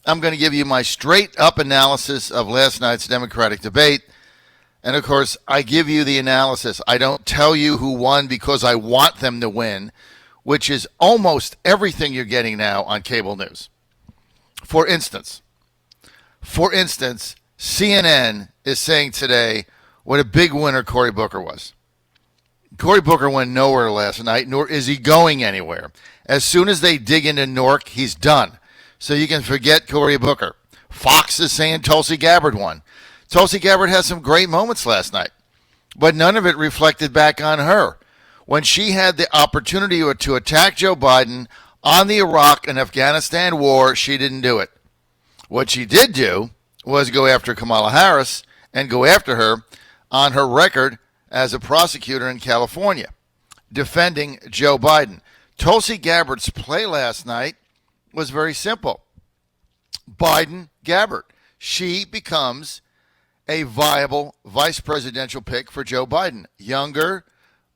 I'm going to give you my straight-up analysis of last night's Democratic debate. And, of course, I give you the analysis. I don't tell you who won because I want them to win, which is almost everything you're getting now on cable news. For instance, CNN is saying today what a big winner Cory Booker was. Cory Booker went nowhere last night, nor is he going anywhere. As soon as they dig into Newark, he's done. So you can forget Cory Booker. Fox is saying Tulsi Gabbard won. Tulsi Gabbard had some great moments last night, but none of it reflected back on her. When she had the opportunity to attack Joe Biden on the Iraq and Afghanistan war, she didn't do it. What she did do was go after Kamala Harris and go after her on her record as a prosecutor in California, defending Joe Biden. Tulsi Gabbard's play last night was very simple. Biden Gabbard. She becomes a viable vice presidential pick for Joe Biden. Younger,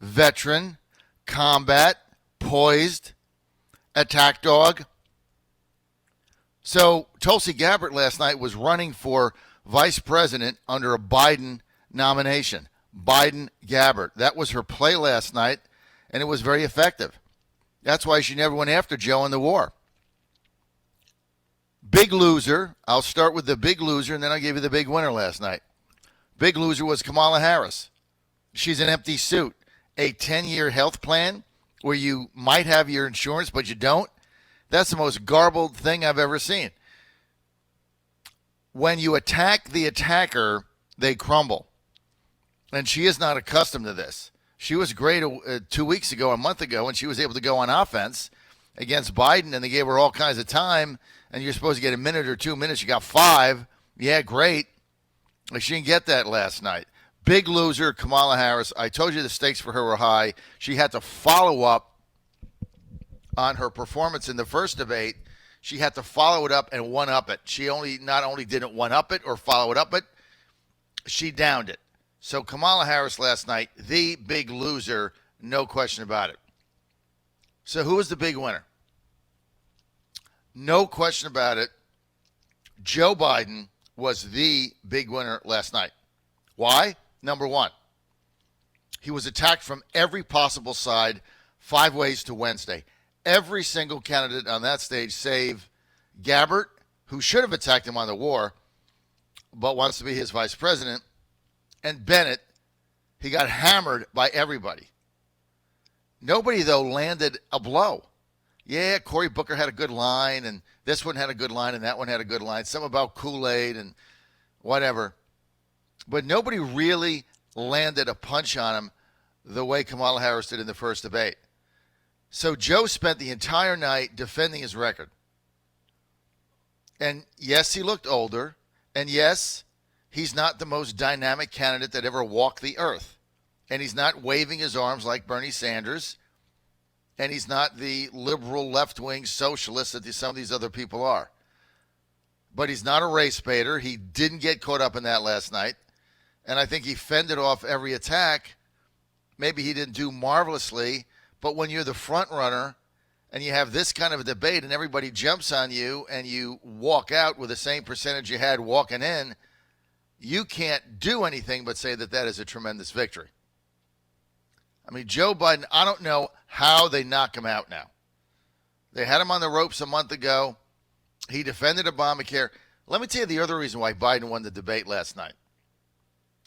veteran, combat, poised, attack dog. So Tulsi Gabbard last night was running for vice president under a Biden nomination. Biden Gabbard. That was her play last night, and it was very effective. That's why she never went after Joe in the war. Big loser. I'll start with the big loser, and then I'll give you the big winner last night. Big loser was Kamala Harris. She's an empty suit. A 10-year health plan where you might have your insurance, but you don't. That's the most garbled thing I've ever seen. When you attack the attacker, they crumble. And she is not accustomed to this. She was great 2 weeks ago, a month ago, and she was able to go on offense against Biden, and they gave her all kinds of time, and you're supposed to get a minute or 2 minutes. You got 5. Yeah, great. She didn't get that last night. Big loser, Kamala Harris. I told you the stakes for her were high. She had to follow up on her performance in the first debate. She had to follow it up and one-up it. She not only didn't one-up it or follow it up, but she downed it. So Kamala Harris last night, the big loser, no question about it. So who was the big winner? No question about it. Joe Biden was the big winner last night. Why? Number one, he was attacked from every possible side 5 ways to Wednesday. Every single candidate on that stage, save Gabbard, who should have attacked him on the war, but wants to be his vice president, and Bennett, he got hammered by everybody. Nobody, though, landed a blow. Yeah, Cory Booker had a good line, and this one had a good line, and that one had a good line. Some about Kool-Aid and whatever. But nobody really landed a punch on him the way Kamala Harris did in the first debate. So Joe spent the entire night defending his record. And yes, he looked older. And yes, he's not the most dynamic candidate that ever walked the earth. And he's not waving his arms like Bernie Sanders. And he's not the liberal left-wing socialist that some of these other people are. But he's not a race baiter. He didn't get caught up in that last night. And I think he fended off every attack. Maybe he didn't do marvelously. But when you're the front runner and you have this kind of a debate and everybody jumps on you and you walk out with the same percentage you had walking in, you can't do anything but say that that is a tremendous victory. I mean, Joe Biden, I don't know how they knock him out now. They had him on the ropes a month ago. He defended Obamacare. Let me tell you the other reason why Biden won the debate last night.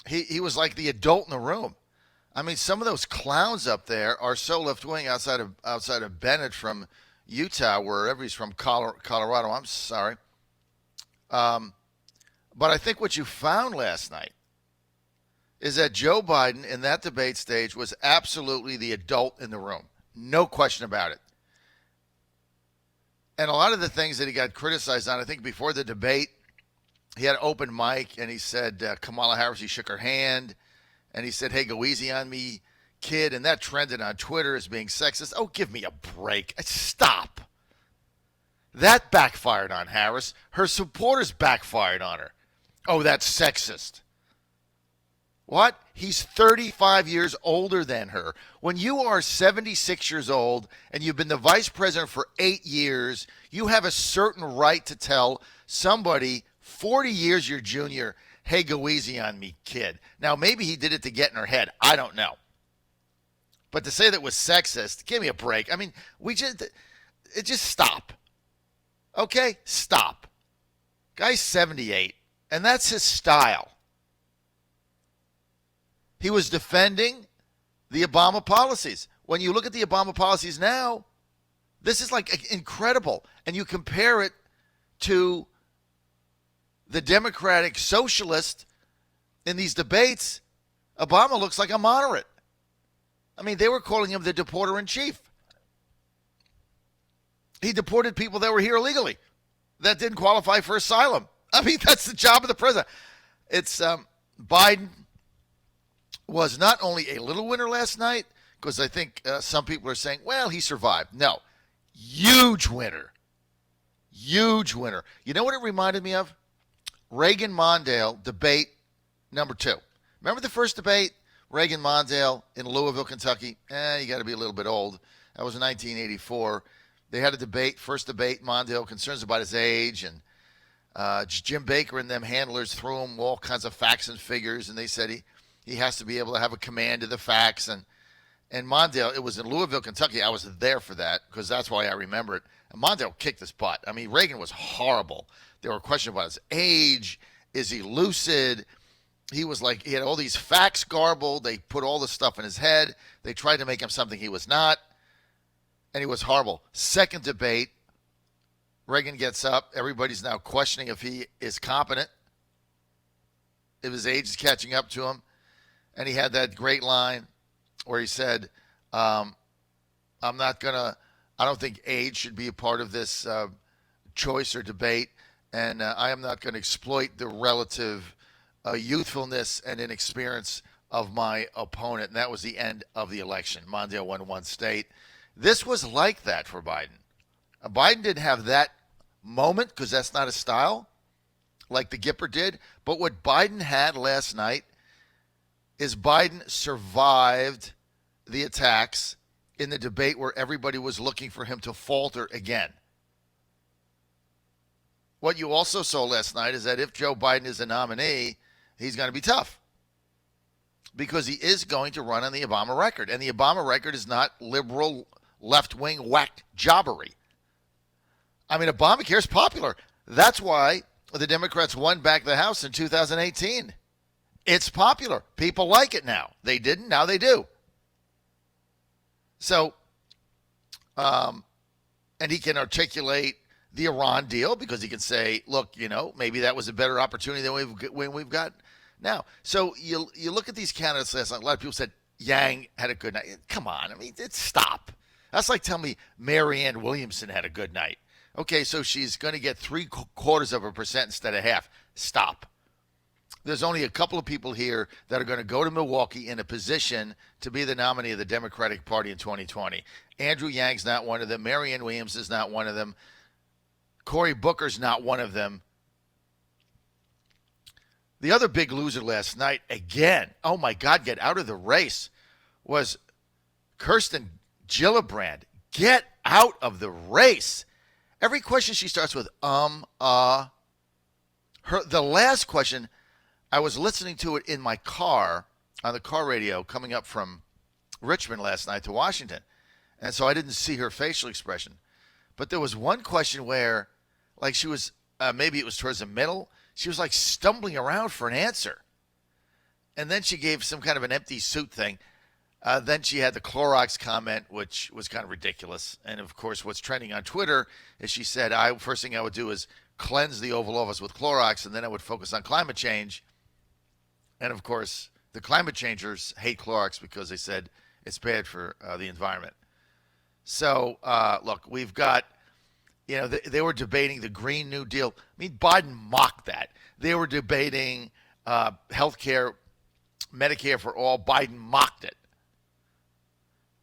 He was like the adult in the room. I mean, some of those clowns up there are so left-wing outside of Bennett from Utah, wherever he's from, Colorado. I'm sorry. But I think what you found last night is that Joe Biden in that debate stage was absolutely the adult in the room. No question about it. And a lot of the things that he got criticized on, I think before the debate, he had an open mic and he said, Kamala Harris, he shook her hand. And he said, hey, go easy on me, kid. And that trended on Twitter as being sexist. Oh, give me a break. Stop. That backfired on Harris. Her supporters backfired on her. Oh, that's sexist. What? He's 35 years older than her. When you are 76 years old and you've been the vice president for 8 years, you have a certain right to tell somebody 40 years your junior, hey, go easy on me, kid. Now, maybe he did it to get in her head. I don't know. But to say that was sexist, give me a break. I mean, just stop. Okay? Stop. Guy's 78, and that's his style. He was defending the Obama policies. When you look at the Obama policies now, this is like incredible. And you compare it to the Democratic socialist in these debates, Obama looks like a moderate. I mean, they were calling him the deporter-in-chief. He deported people that were here illegally that didn't qualify for asylum. I mean, that's the job of the president. It's Biden was not only a little winner last night, because I think some people are saying, well, he survived. No, huge winner. Huge winner. You know what it reminded me of? Reagan-Mondale debate number 2. Remember the first debate? Reagan-Mondale in Louisville, Kentucky. You got to be a little bit old. That was in 1984. They had a debate, first debate. Mondale concerns about his age, and Jim Baker and them handlers threw him all kinds of facts and figures, and they said he has to be able to have a command of the facts. And Mondale, it was in Louisville, Kentucky. I was there for that because that's why I remember it. And Mondale kicked his butt. I mean, Reagan was horrible. There were questions about his age. Is he lucid? He was like, he had all these facts garbled. They put all this stuff in his head. They tried to make him something he was not. And he was horrible. Second debate, Reagan gets up. Everybody's now questioning if he is competent, if his age is catching up to him. And he had that great line where he said, I don't think age should be a part of this choice or debate. And I am not going to exploit the relative youthfulness and inexperience of my opponent. And that was the end of the election. Mondale won one state. This was like that for Biden. Biden didn't have that moment because that's not his style, like the Gipper did. But what Biden had last night is Biden survived the attacks in the debate where everybody was looking for him to falter again. What you also saw last night is that if Joe Biden is the nominee, he's going to be tough because he is going to run on the Obama record. And the Obama record is not liberal, left-wing whack jobbery. I mean, Obamacare is popular. That's why the Democrats won back the House in 2018. It's popular. People like it now. They didn't. Now they do. So, and he can articulate the Iran deal because he can say, look, maybe that was a better opportunity than we've got now. So you look at these candidates last night. A lot of people said Yang had a good night. Come on. I mean, stop. That's like telling me Marianne Williamson had a good night. Okay, so she's going to get 0.75% instead of half. Stop. There's only a couple of people here that are going to go to Milwaukee in a position to be the nominee of the Democratic Party in 2020. Andrew Yang's not one of them. Marianne Williams is not one of them. Cory Booker's not one of them. The other big loser last night, again, oh my God, get out of the race, was Kirsten Gillibrand. Get out of the race. Every question she starts with, the last question, I was listening to it in my car, on the car radio, coming up from Richmond last night to Washington. And so I didn't see her facial expression. But there was one question where, like she was, maybe it was towards the middle, she was like stumbling around for an answer. And then she gave some kind of an empty suit thing. Then she had the Clorox comment, which was kind of ridiculous. And, of course, what's trending on Twitter is she said, first thing I would do is cleanse the Oval Office with Clorox, and then I would focus on climate change. And, of course, the climate changers hate Clorox because they said it's bad for the environment. So, look, we've got, they were debating the Green New Deal. I mean, Biden mocked that. They were debating health care, Medicare for all. Biden mocked it.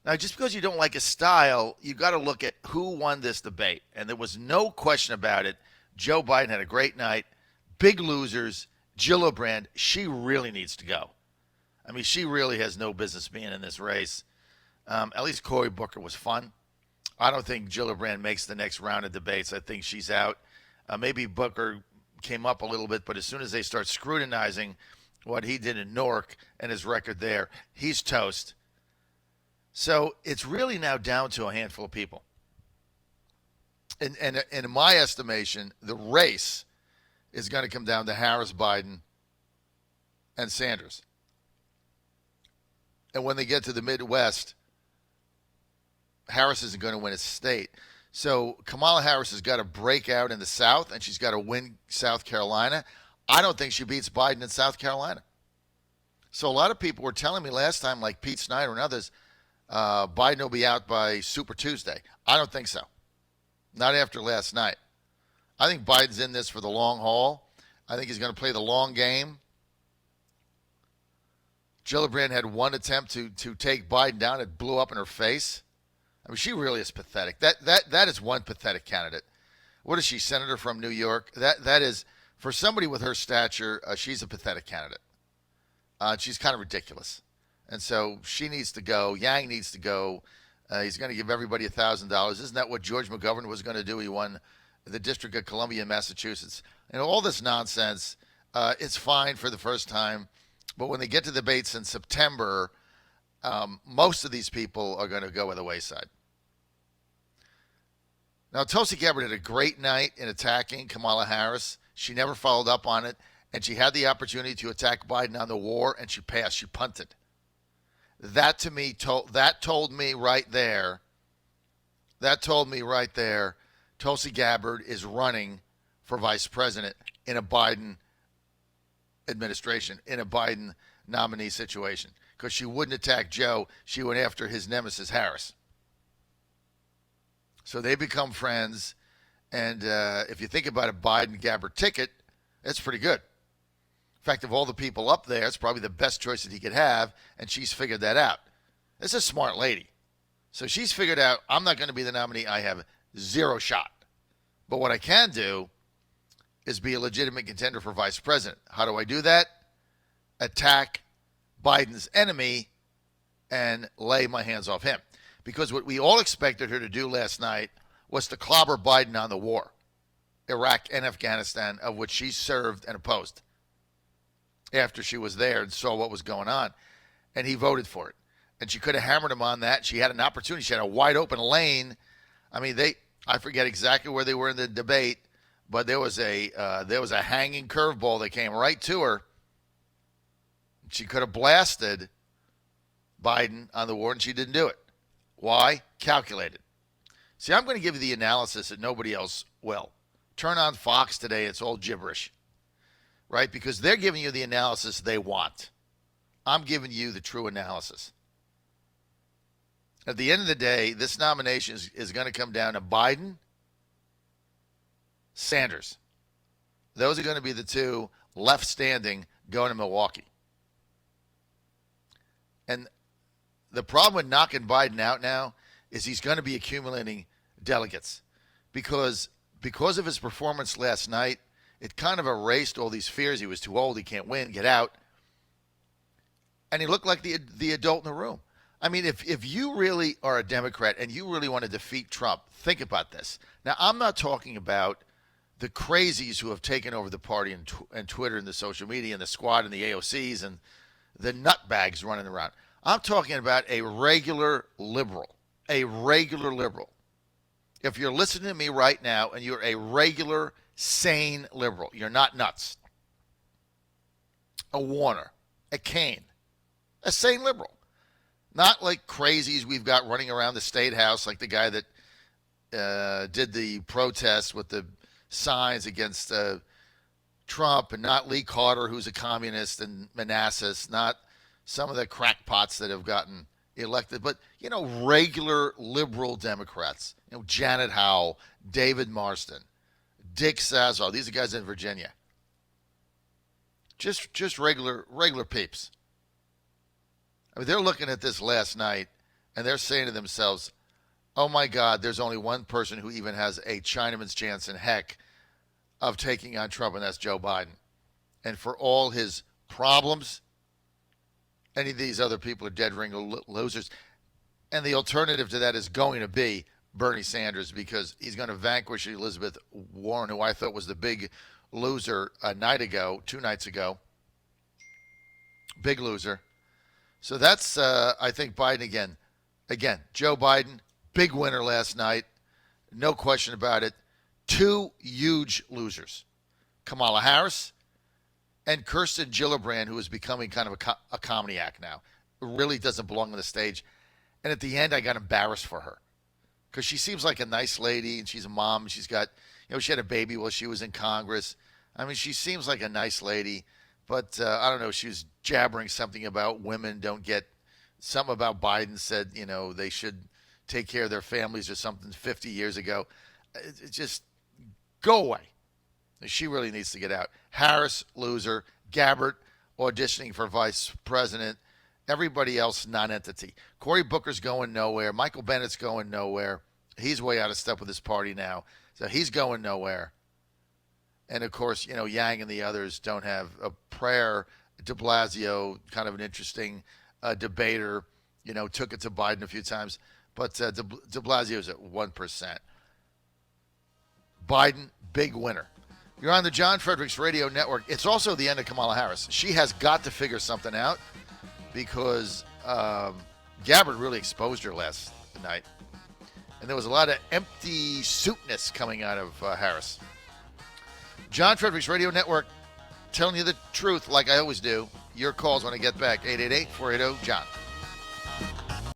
Now, just because you don't like his style, you got to look at who won this debate. And there was no question about it. Joe Biden had a great night. Big losers. Gillibrand, she really needs to go. I mean, she really has no business being in this race. At least Cory Booker was fun. I don't think Gillibrand makes the next round of debates. I think she's out. Maybe Booker came up a little bit, but as soon as they start scrutinizing what he did in Newark and his record there, he's toast. So it's really now down to a handful of people. And in my estimation, the race is going to come down to Harris, Biden, and Sanders. And when they get to the Midwest, Harris isn't going to win a state. So Kamala Harris has got to break out in the South, and she's got to win South Carolina. I don't think she beats Biden in South Carolina. So a lot of people were telling me last time, like Pete Snyder and others, Biden will be out by Super Tuesday. I don't think so. Not after last night. I think Biden's in this for the long haul. I think he's going to play the long game. Gillibrand had one attempt to take Biden down. It blew up in her face. I mean, she really is pathetic. That is one pathetic candidate. What is she, senator from New York? That is, for somebody with her stature, she's a pathetic candidate. She's kind of ridiculous. And so she needs to go. Yang needs to go. He's going to give everybody $1,000. Isn't that what George McGovern was going to do? He won the District of Columbia in Massachusetts. And all this nonsense, it's fine for the first time. But when they get to the debates in September, most of these people are going to go by the wayside. Now, Tulsi Gabbard had a great night in attacking Kamala Harris. She never followed up on it. And she had the opportunity to attack Biden on the war, and she passed. She punted. That to me told me right there, Tulsi Gabbard is running for vice president in a Biden administration, in a Biden nominee situation. Because she wouldn't attack Joe. She went after his nemesis, Harris. So they become friends. And if you think about a Biden-Gabbard ticket, it's pretty good. In fact, of all the people up there, it's probably the best choice that he could have, and she's figured that out. This is a smart lady. So she's figured out, I'm not going to be the nominee. I have zero shot. But what I can do is be a legitimate contender for vice president. How do I do that? Attack Biden's enemy and lay my hands off him. Because what we all expected her to do last night was to clobber Biden on the war, Iraq and Afghanistan, of which she served and opposed after she was there and saw what was going on. And he voted for it. And she could have hammered him on that. She had an opportunity. She had a wide open lane. I mean, I forget exactly where they were in the debate, but there was a hanging curveball that came right to her. She could have blasted Biden on the war, and she didn't do it. Why? Calculated. See, I'm going to give you the analysis that nobody else will. Turn on Fox today. It's all gibberish. Right? Because they're giving you the analysis they want. I'm giving you the true analysis. At the end of the day, this nomination is going to come down to Biden, Sanders. Those are going to be the two left standing going to Milwaukee. And the problem with knocking Biden out now is he's going to be accumulating delegates because of his performance last night. It kind of erased all these fears. He was too old. He can't win. Get out. And he looked like the adult in the room. I mean, if you really are a Democrat and you really want to defeat Trump, think about this. Now, I'm not talking about the crazies who have taken over the party and Twitter and the social media and the squad and the AOCs and the nutbags running around. I'm talking about a regular liberal. A regular liberal. If you're listening to me right now and you're a regular sane liberal. You're not nuts. A Warner, a Kane, a sane liberal. Not like crazies we've got running around the State House like the guy that did the protest with the signs against Trump, and not Lee Carter, who's a communist, and Manassas, not some of the crackpots that have gotten elected, but, regular liberal Democrats. Janet Howell, David Marston, Dick Sazar. These are guys in Virginia. Just regular peeps. I mean, they're looking at this last night, and they're saying to themselves, oh, my God, there's only one person who even has a Chinaman's chance in heck of taking on Trump, and that's Joe Biden. And for all his problems, Any of these other people are dead ring losers. And the alternative to that is going to be Bernie Sanders, because he's going to vanquish Elizabeth Warren, who I thought was the big loser a night ago, 2 nights ago. Big loser. So that's, I think, Biden again. Again, Joe Biden, big winner last night. No question about it. 2 huge losers. Kamala Harris and Kirsten Gillibrand, who is becoming kind of a comedy act now. Really doesn't belong on the stage. And at the end, I got embarrassed for her because she seems like a nice lady, and she's a mom. She's got, she had a baby while she was in Congress. I mean, she seems like a nice lady, but I don't know. She was jabbering something about women don't get, something about Biden said, they should take care of their families or something 50 years ago. It just go away. She really needs to get out. Harris, loser. Gabbard, auditioning for vice president. Everybody else, non-entity. Cory Booker's going nowhere. Michael Bennett's going nowhere. He's way out of step with his party now. So he's going nowhere. And, of course, Yang and the others don't have a prayer. De Blasio, kind of an interesting debater, took it to Biden a few times. But de Blasio's at 1%. Biden, big winner. You're on the John Fredericks Radio Network. It's also the end of Kamala Harris. She has got to figure something out because Gabbard really exposed her last night. And there was a lot of empty suitness coming out of Harris. John Fredericks Radio Network, telling you the truth like I always do. Your calls when I get back, 888-480-JOHN.